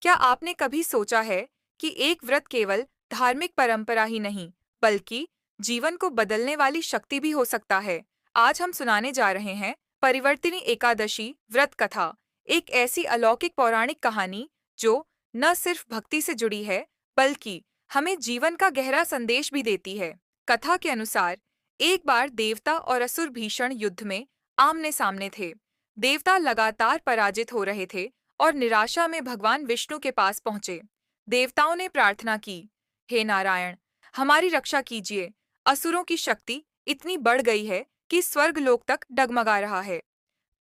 क्या आपने कभी सोचा है कि एक व्रत केवल धार्मिक परंपरा ही नहीं, बल्कि जीवन को बदलने वाली शक्ति भी हो सकता है? आज हम सुनाने जा रहे हैं परिवर्तिनी एकादशी व्रत कथा, एक ऐसी अलौकिक पौराणिक कहानी जो न सिर्फ भक्ति से जुड़ी है, बल्कि हमें जीवन का गहरा संदेश भी देती है। कथा के अनुसार, एक बार देवता और असुर भीषण युद्ध में आमने सामने थे। देवता लगातार पराजित हो रहे थे और निराशा में भगवान विष्णु के पास पहुंचे। देवताओं ने प्रार्थना की, हे नारायण, हमारी रक्षा कीजिए। असुरों की शक्ति इतनी बढ़ गई है कि स्वर्ग लोक तक डगमगा रहा है।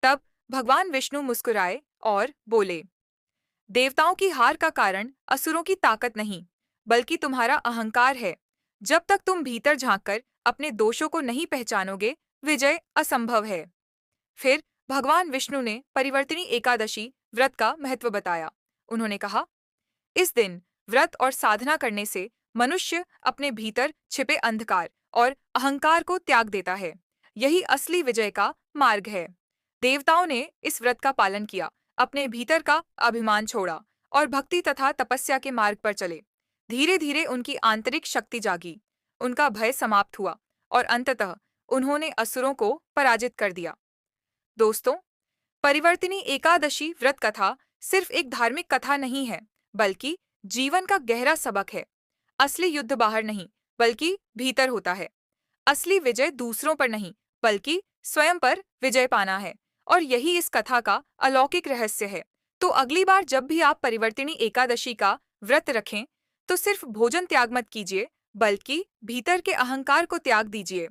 तब भगवान विष्णु मुस्कुराए और बोले, देवताओं की हार का कारण असुरों की ताकत नहीं, बल्कि तुम्हारा अहंकार है। जब तक तुम भीतर झांककर अपने दोषों को नहीं पहचानोगे, विजय असंभव है। फिर भगवान विष्णु ने परिवर्तिनी एकादशी व्रत का महत्व बताया। उन्होंने कहा, इस दिन व्रत और साधना करने से मनुष्य अपने भीतर छिपे अंधकार और अहंकार को त्याग देता है। यही असली विजय का मार्ग है। देवताओं ने इस व्रत का पालन किया, अपने भीतर का अभिमान छोड़ा और भक्ति तथा तपस्या के मार्ग पर चले। धीरे धीरे उनकी आंतरिक शक्ति जागी, उनका भय समाप्त हुआ और अंततः उन्होंने असुरों को पराजित कर दिया। दोस्तों, परिवर्तिनी एकादशी व्रत कथा सिर्फ एक धार्मिक कथा नहीं है, बल्कि जीवन का गहरा सबक है। असली युद्ध बाहर नहीं, बल्कि भीतर होता है। असली विजय दूसरों पर नहीं, बल्कि स्वयं पर विजय पाना है। और यही इस कथा का अलौकिक रहस्य है। तो अगली बार जब भी आप परिवर्तिनी एकादशी का व्रत रखें, तो सिर्फ भोजन त्याग मत कीजिए, बल्कि भीतर के अहंकार को त्याग दीजिए।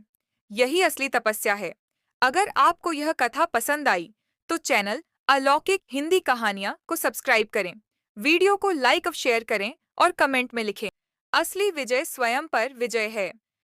यही असली तपस्या है। अगर आपको यह कथा पसंद आई, तो चैनल अलौकिक हिंदी कहानियां को सब्सक्राइब करें, वीडियो को लाइक और शेयर करें और कमेंट में लिखें, असली विजय स्वयं पर विजय है।